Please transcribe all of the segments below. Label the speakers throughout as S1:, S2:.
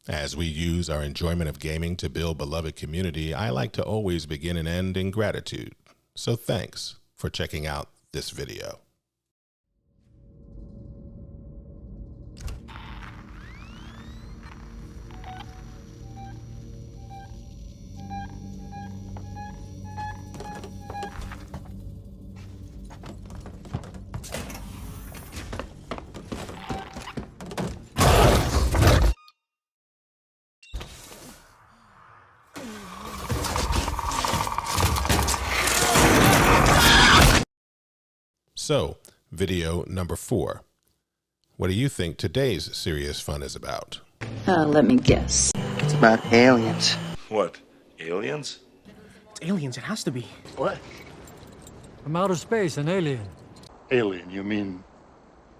S1: As we use our enjoyment of gaming to build beloved community, I like to always begin and end in gratitude. So thanks for checking out this video. So, video number 4. What do you think today's serious fun is about?
S2: Let me guess.
S3: It's about aliens.
S4: What? Aliens?
S5: It's aliens, it has to be.
S6: What?
S7: From outer space, an alien.
S6: Alien, you mean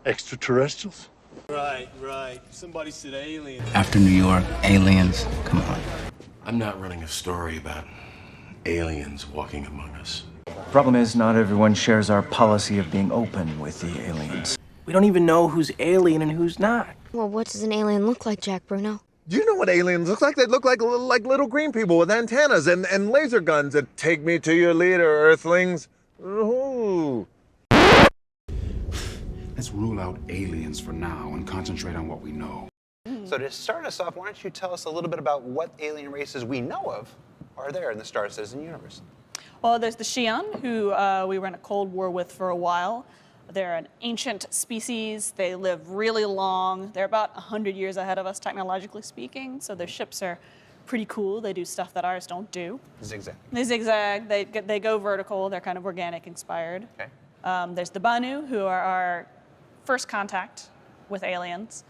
S6: extraterrestrials?
S8: Right. Somebody said alien.
S3: After New York, aliens. Come on.
S4: I'm not running a story about aliens walking among us.
S5: Problem is, not everyone shares our policy of being open with the aliens. We don't even know who's alien and who's not.
S9: Well, what does an alien look like, Jack Bruno?
S10: Do you know what aliens look like? They look like little green people with antennas and laser guns that take me to your leader, Earthlings. Ooh.
S11: Let's rule out aliens for now and concentrate on what we know.
S3: So to start us off, why don't you tell us a little bit about what alien races we know of are there in the Star Citizen universe?
S12: Well, there's the Xi'An, who we were in a Cold War with for a while. They're an ancient species. They live really long. They're about 100 years ahead of us, technologically speaking, so their ships are pretty cool. They do stuff that ours don't do.
S3: Zigzag.
S12: They zigzag. They go vertical. They're kind of organic inspired.
S3: Okay.
S12: There's the Banu, who are our first contact with aliens.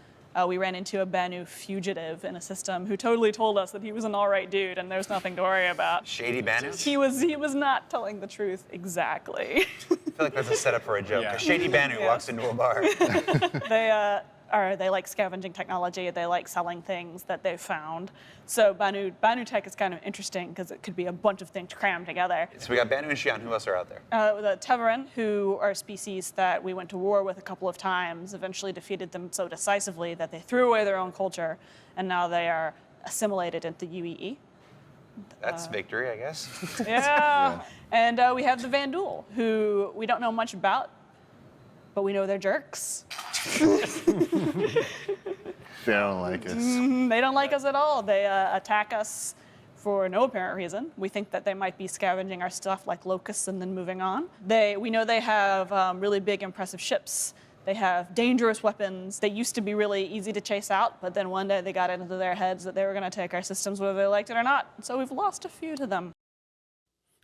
S12: We ran into a Banu fugitive in a system who totally told us that he was an all right dude and there's nothing to worry about.
S3: Shady Banu?
S12: He was not telling the truth exactly.
S3: I feel like that's a setup for a joke. Yeah. A shady Banu walks into a bar.
S12: They like scavenging technology. They like selling things that they've found. So Banu tech is kind of interesting because it could be a bunch of things crammed together.
S3: So we got Banu and Xi'An. Who else are out there?
S12: The Tevarin, who are a species that we went to war with a couple of times, eventually defeated them so decisively that they threw away their own culture, and now they are assimilated into UEE.
S3: That's victory, I guess.
S12: Yeah. And we have the Vanduul, who we don't know much about, but we know they're jerks.
S6: They don't like us.
S12: They don't like us at all. They attack us for no apparent reason. We think that they might be scavenging our stuff like locusts and then moving on. We know they have really big, impressive ships. They have dangerous weapons. They used to be really easy to chase out, but then one day they got into their heads that they were going to take our systems whether they liked it or not. So we've lost a few to them.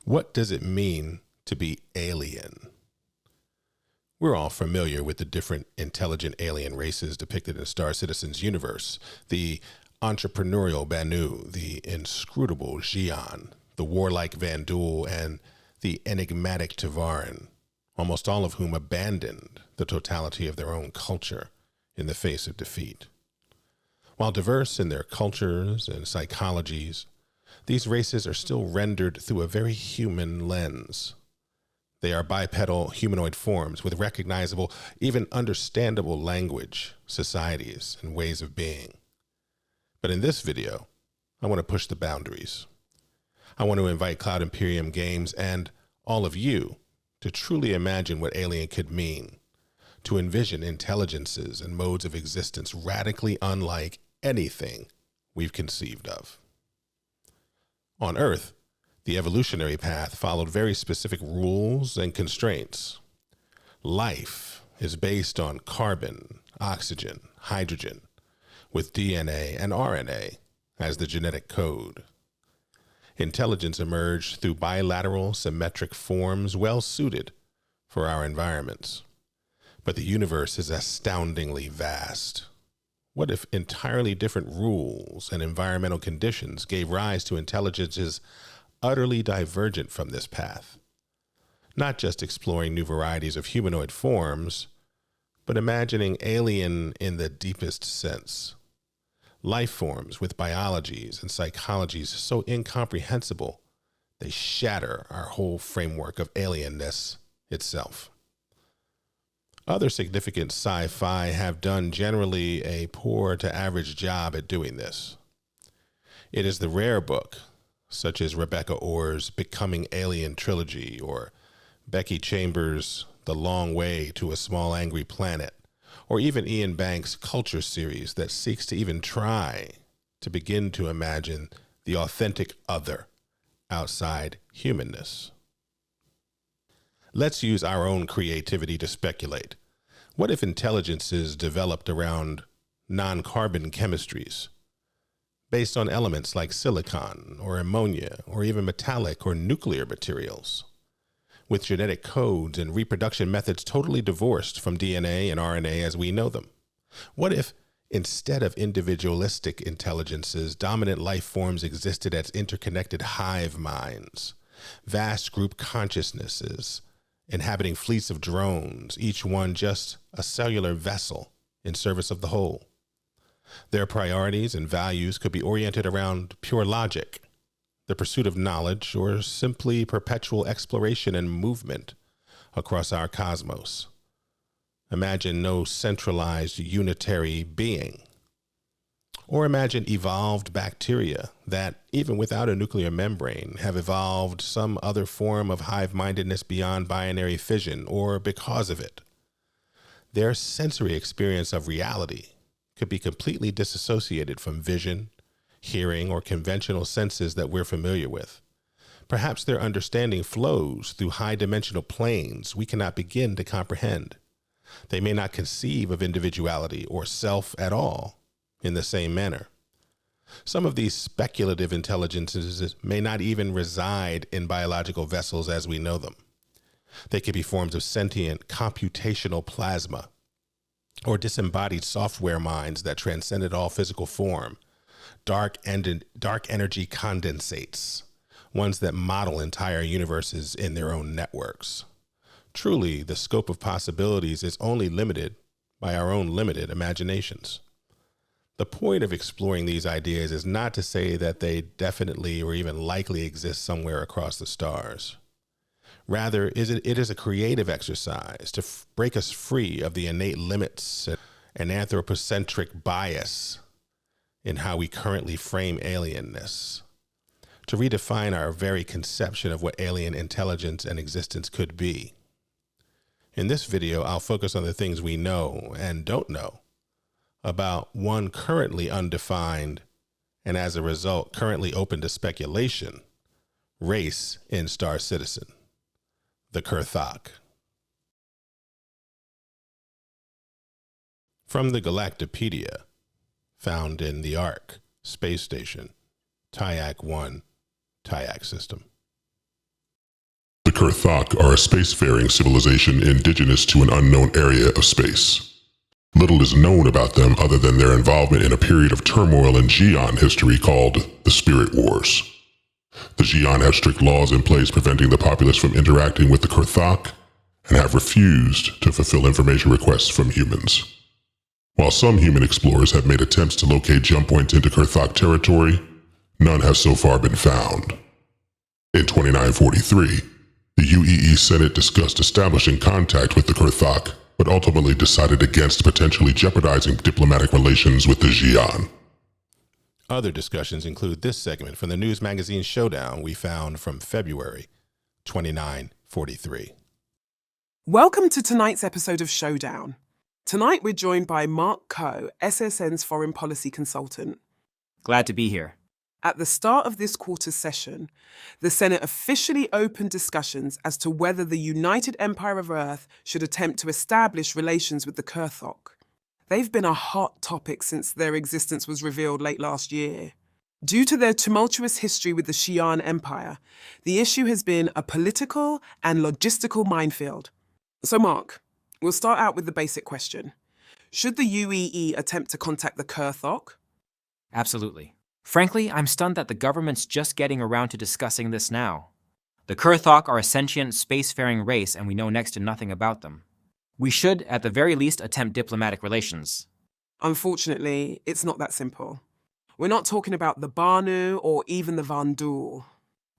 S1: What does it mean to be alien? We're all familiar with the different intelligent alien races depicted in Star Citizen's universe. The entrepreneurial Banu, the inscrutable Xi'An, the warlike Vanduul, and the enigmatic Tevarin, almost all of whom abandoned the totality of their own culture in the face of defeat. While diverse in their cultures and psychologies, these races are still rendered through a very human lens. They are bipedal humanoid forms with recognizable, even understandable language, societies, and ways of being. But in this video, I want to push the boundaries. I want to invite Cloud Imperium Games and all of you to truly imagine what alien could mean, to envision intelligences and modes of existence radically unlike anything we've conceived of. On Earth, the evolutionary path followed very specific rules and constraints. Life is based on carbon, oxygen, hydrogen, with DNA and RNA as the genetic code. Intelligence emerged through bilateral, symmetric forms well suited for our environments. But the universe is astoundingly vast. What if entirely different rules and environmental conditions gave rise to intelligences utterly divergent from this path? Not just exploring new varieties of humanoid forms, but imagining alien in the deepest sense. Life forms with biologies and psychologies so incomprehensible, they shatter our whole framework of alienness itself. Other significant sci-fi have done generally a poor to average job at doing this. It is the rare book, such as Rebecca Orr's Becoming Alien trilogy or Becky Chambers' The Long Way to a Small Angry Planet, or even Ian Banks' Culture series that seeks to even try to begin to imagine the authentic other outside humanness. Let's use our own creativity to speculate. What if intelligence is developed around non-carbon chemistries, based on elements like silicon or ammonia or even metallic or nuclear materials, with genetic codes and reproduction methods totally divorced from DNA and RNA as we know them? What if, instead of individualistic intelligences, dominant life forms existed as interconnected hive minds, vast group consciousnesses, inhabiting fleets of drones, each one just a cellular vessel in service of the whole? Their priorities and values could be oriented around pure logic, the pursuit of knowledge, or simply perpetual exploration and movement across our cosmos. Imagine no centralized unitary being. Or imagine evolved bacteria that, even without a nuclear membrane, have evolved some other form of hive-mindedness beyond binary fission, or because of it. Their sensory experience of reality could be completely disassociated from vision, hearing, or conventional senses that we're familiar with. Perhaps their understanding flows through high-dimensional planes we cannot begin to comprehend. They may not conceive of individuality or self at all in the same manner. Some of these speculative intelligences may not even reside in biological vessels as we know them. They could be forms of sentient computational plasma, or disembodied software minds that transcended all physical form, dark energy condensates, ones that model entire universes in their own networks. Truly, the scope of possibilities is only limited by our own limited imaginations. The point of exploring these ideas is not to say that they definitely or even likely exist somewhere across the stars. Rather, it is a creative exercise to break us free of the innate limits and anthropocentric bias in how we currently frame alienness, to redefine our very conception of what alien intelligence and existence could be. In this video, I'll focus on the things we know and don't know about one currently undefined and, as a result, currently open to speculation, race in Star Citizen, the Kurthok. From the Galactopedia, found in the ARC space station, Tyak 1, Tyak system.
S13: The Kurthok are a spacefaring civilization indigenous to an unknown area of space. Little is known about them other than their involvement in a period of turmoil in Xi'An history called the Spirit Wars. The Xi'An have strict laws in place preventing the populace from interacting with the Kurthok and have refused to fulfill information requests from humans. While some human explorers have made attempts to locate jump points into Kurthok territory, none have so far been found. In 2943, the UEE Senate discussed establishing contact with the Kurthok, but ultimately decided against potentially jeopardizing diplomatic relations with the Xi'An.
S1: Other discussions include this segment from the news magazine Showdown we found from February 2943.
S14: Welcome to tonight's episode of Showdown. Tonight we're joined by Mark Coe, SSN's foreign policy consultant.
S15: Glad to be here.
S14: At the start of this quarter's session, the Senate officially opened discussions as to whether the United Empire of Earth should attempt to establish relations with the Kurthok. They've been a hot topic since their existence was revealed late last year. Due to their tumultuous history with the Xi'An Empire, the issue has been a political and logistical minefield. So Mark, we'll start out with the basic question. Should the UEE attempt to contact the Kurthok?
S15: Absolutely. Frankly, I'm stunned that the government's just getting around to discussing this now. The Kurthok are a sentient, spacefaring race, and we know next to nothing about them. We should, at the very least, attempt diplomatic relations.
S14: Unfortunately, it's not that simple. We're not talking about the Banu or even the Vanduul.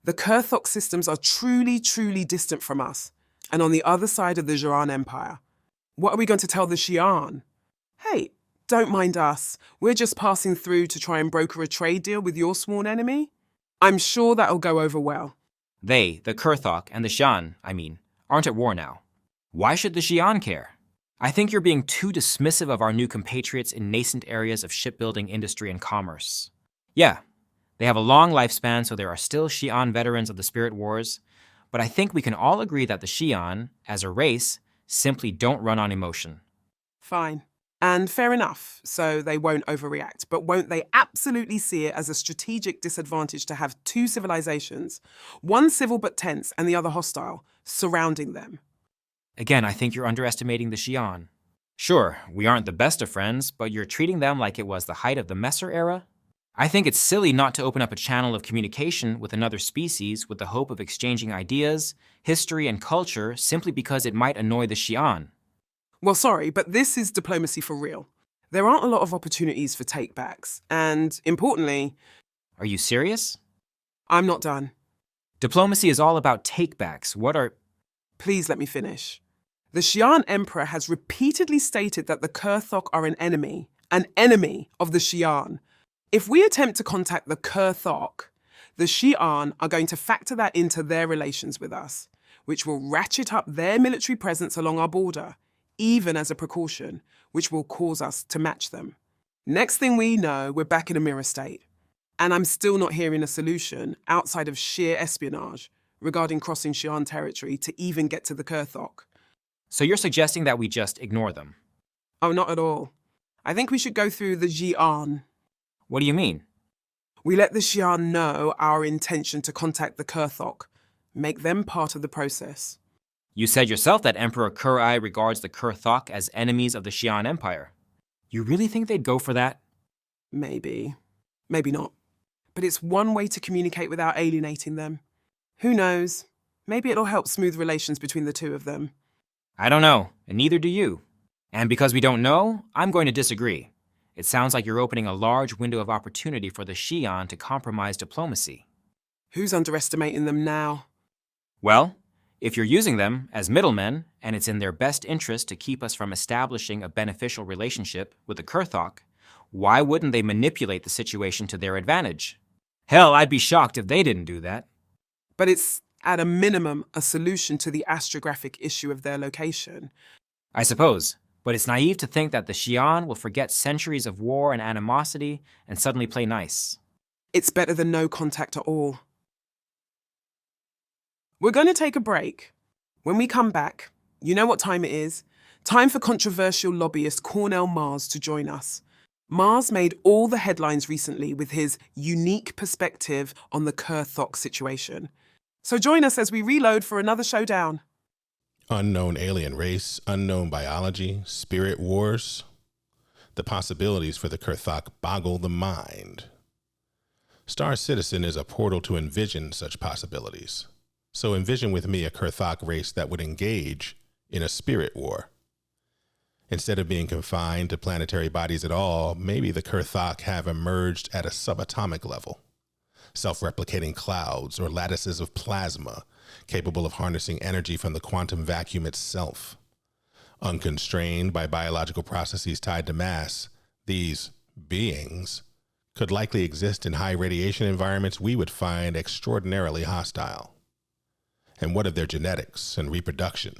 S14: The Kurthok systems are truly, truly distant from us, and on the other side of the Xi'An Empire. What are we going to tell the Xi'An? Hey, Don't mind us. We're just passing through to try and broker a trade deal with your sworn enemy. I'm sure that'll go over well.
S15: They, the Kurthok and the Xi'An, aren't at war now. Why should the Xi'An care? I think you're being too dismissive of our new compatriots in nascent areas of shipbuilding, industry, and commerce. Yeah, they have a long lifespan, so there are still Xi'An veterans of the Spirit Wars, but I think we can all agree that the Xi'An, as a race, simply don't run on emotion.
S14: Fine. And fair enough, so they won't overreact. But won't they absolutely see it as a strategic disadvantage to have two civilizations, one civil but tense and the other hostile, surrounding them?
S15: Again, I think you're underestimating the Xi'An. Sure, we aren't the best of friends, but you're treating them like it was the height of the Messer era? I think it's silly not to open up a channel of communication with another species with the hope of exchanging ideas, history, and culture simply because it might annoy the Xi'An.
S14: Well, sorry, but this is diplomacy for real. There aren't a lot of opportunities for takebacks, and importantly...
S15: Are you serious?
S14: I'm not done.
S15: Diplomacy is all about takebacks. What are...
S14: Please let me finish. The Xi'An Emperor has repeatedly stated that the Kurthok are an enemy of the Xi'An. If we attempt to contact the Kurthok, the Xi'An are going to factor that into their relations with us, which will ratchet up their military presence along our border, even as a precaution, which will cause us to match them. Next thing we know, we're back in a mirror state. And I'm still not hearing a solution outside of sheer espionage regarding crossing Xi'An territory to even get to the Kurthok.
S15: So you're suggesting that we just ignore them?
S14: Oh, not at all. I think we should go through the Xi'An.
S15: What do you mean?
S14: We let the Xi'An know our intention to contact the Kurthok, make them part of the process.
S15: You said yourself that Emperor Kurai regards the Kurthok as enemies of the Xi'An Empire. You really think they'd go for that?
S14: Maybe. Maybe not. But it's one way to communicate without alienating them. Who knows? Maybe it'll help smooth relations between the two of them.
S15: I don't know, and neither do you. And because we don't know, I'm going to disagree. It sounds like you're opening a large window of opportunity for the Xi'An to compromise diplomacy.
S14: Who's underestimating them now?
S15: Well, if you're using them as middlemen, and it's in their best interest to keep us from establishing a beneficial relationship with the Kurthok, why wouldn't they manipulate the situation to their advantage? Hell, I'd be shocked if they didn't do that.
S14: But it's, at a minimum, a solution to the astrographic issue of their location.
S15: I suppose, but it's naive to think that the Xi'An will forget centuries of war and animosity and suddenly play nice.
S14: It's better than no contact at all. We're going to take a break. When we come back, you know what time it is. Time for controversial lobbyist Cornel Mars to join us. Mars made all the headlines recently with his unique perspective on the Kurthok situation. So join us as we reload for another showdown.
S1: Unknown alien race, unknown biology, spirit wars. The possibilities for the Kurthok boggle the mind. Star Citizen is a portal to envision such possibilities. So envision with me a Kurthok race that would engage in a spirit war. Instead of being confined to planetary bodies at all, maybe the Kurthok have emerged at a subatomic level. Self-replicating clouds or lattices of plasma capable of harnessing energy from the quantum vacuum itself. Unconstrained by biological processes tied to mass, these beings could likely exist in high radiation environments we would find extraordinarily hostile. And what of their genetics and reproduction?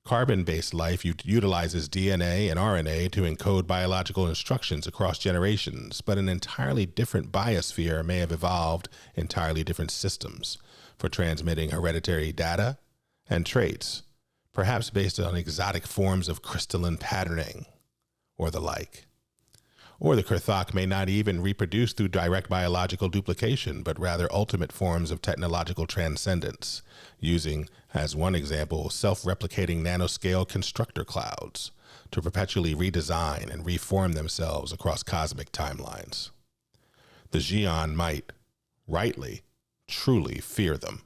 S1: Carbon-based life utilizes DNA and RNA to encode biological instructions across generations, but an entirely different biosphere may have evolved entirely different systems for transmitting hereditary data and traits, perhaps based on exotic forms of crystalline patterning or the like. Or the Kurthok may not even reproduce through direct biological duplication, but rather ultimate forms of technological transcendence, using, as one example, self-replicating nanoscale constructor clouds to perpetually redesign and reform themselves across cosmic timelines. The Xi'An might, rightly, truly fear them.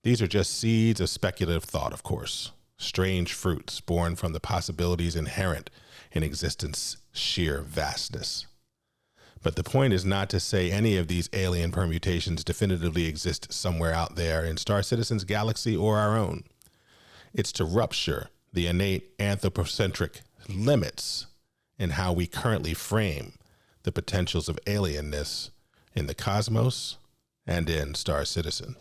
S1: These are just seeds of speculative thought, of course, strange fruits born from the possibilities inherent in existence' sheer vastness. But the point is not to say any of these alien permutations definitively exist somewhere out there in Star Citizen's galaxy or our own. It's to rupture the innate anthropocentric limits in how we currently frame the potentials of alienness in the cosmos and in Star Citizen.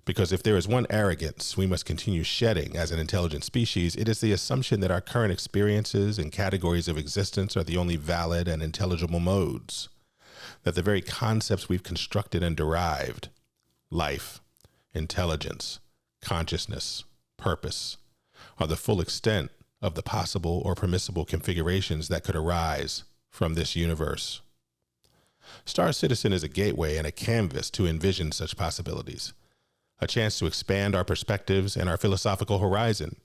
S1: Because if there is one arrogance we must continue shedding as an intelligent species, it is the assumption that our current experiences and categories of existence are the only valid and intelligible modes, that the very concepts we've constructed and derived, life, intelligence, consciousness, purpose, are the full extent of the possible or permissible configurations that could arise from this universe. Star Citizen is a gateway and a canvas to envision such possibilities, a chance to expand our perspectives and our philosophical horizon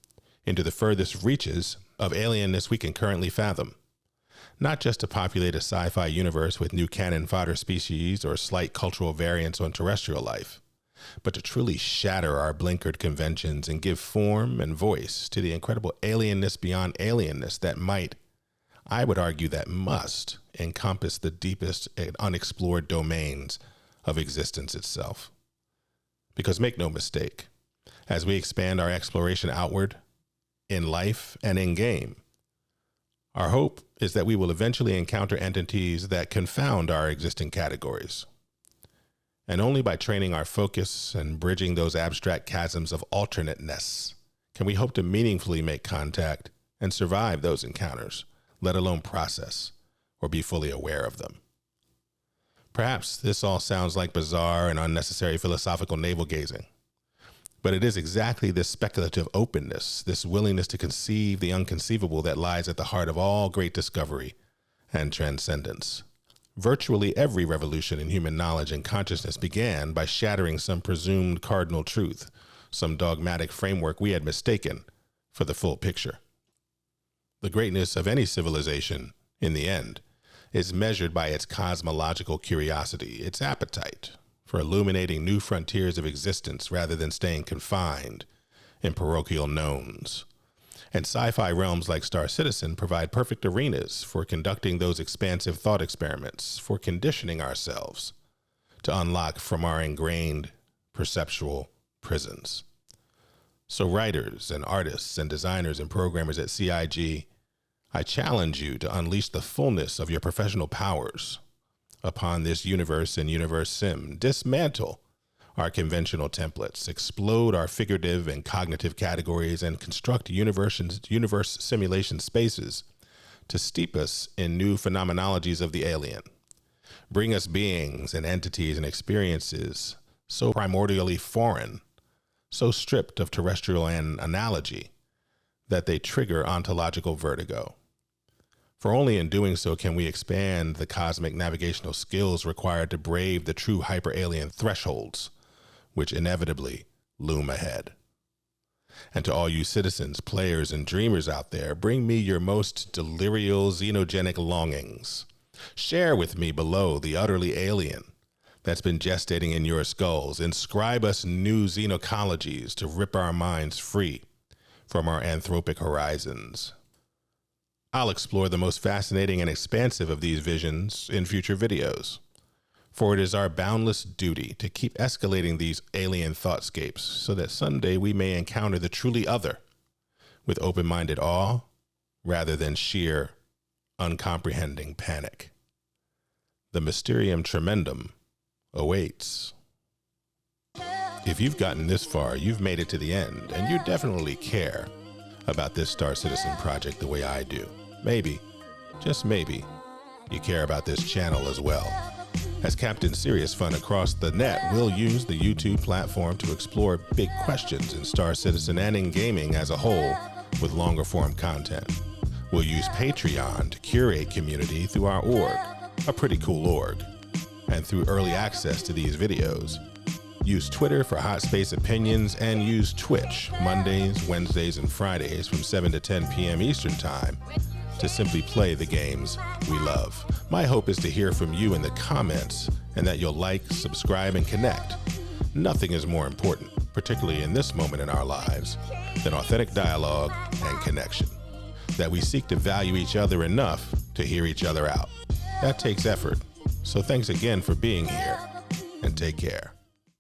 S1: into the furthest reaches of alienness we can currently fathom, not just to populate a sci-fi universe with new cannon fodder species or slight cultural variants on terrestrial life, but to truly shatter our blinkered conventions and give form and voice to the incredible alienness beyond alienness that might, I would argue that must, encompass the deepest and unexplored domains of existence itself. Because make no mistake, as we expand our exploration outward, in life and in game, our hope is that we will eventually encounter entities that confound our existing categories. And only by training our focus and bridging those abstract chasms of alternateness can we hope to meaningfully make contact and survive those encounters, let alone process or be fully aware of them. Perhaps this all sounds like bizarre and unnecessary philosophical navel-gazing, but it is exactly this speculative openness, this willingness to conceive the unconceivable that lies at the heart of all great discovery and transcendence. Virtually every revolution in human knowledge and consciousness began by shattering some presumed cardinal truth, some dogmatic framework we had mistaken for the full picture. The greatness of any civilization, in the end, is measured by its cosmological curiosity, its appetite for illuminating new frontiers of existence rather than staying confined in parochial knowns. And sci-fi realms like Star Citizen provide perfect arenas for conducting those expansive thought experiments, for conditioning ourselves to unlock from our ingrained perceptual prisons. So writers and artists and designers and programmers at CIG, I challenge you to unleash the fullness of your professional powers upon this universe and universe sim. Dismantle our conventional templates, explode our figurative and cognitive categories, and construct universe simulation spaces to steep us in new phenomenologies of the alien. Bring us beings and entities and experiences so primordially foreign, so stripped of terrestrial analogy, that they trigger ontological vertigo. For only in doing so can we expand the cosmic navigational skills required to brave the true hyper-alien thresholds which inevitably loom ahead. And to all you citizens, players, and dreamers out there, bring me your most delirial xenogenic longings. Share with me below the utterly alien that's been gestating in your skulls. Inscribe us new xenocologies to rip our minds free from our anthropic horizons. I'll explore the most fascinating and expansive of these visions in future videos, for it is our boundless duty to keep escalating these alien thoughtscapes so that someday we may encounter the truly other with open-minded awe rather than sheer, uncomprehending panic. The Mysterium Tremendum awaits. If you've gotten this far, you've made it to the end, and you definitely care about this Star Citizen project the way I do. Maybe, just maybe, you care about this channel as well. As CaptainSeriousFun across the net, we'll use the YouTube platform to explore big questions in Star Citizen and in gaming as a whole with longer form content. We'll use Patreon to curate community through our org, a pretty cool org, and through early access to these videos. Use Twitter for hot space opinions, and use Twitch Mondays, Wednesdays, and Fridays from 7 to 10 p.m. Eastern Time to simply play the games we love. My hope is to hear from you in the comments and that you'll like, subscribe, and connect. Nothing is more important, particularly in this moment in our lives, than authentic dialogue and connection. That we seek to value each other enough to hear each other out. That takes effort. So thanks again for being here, and take care.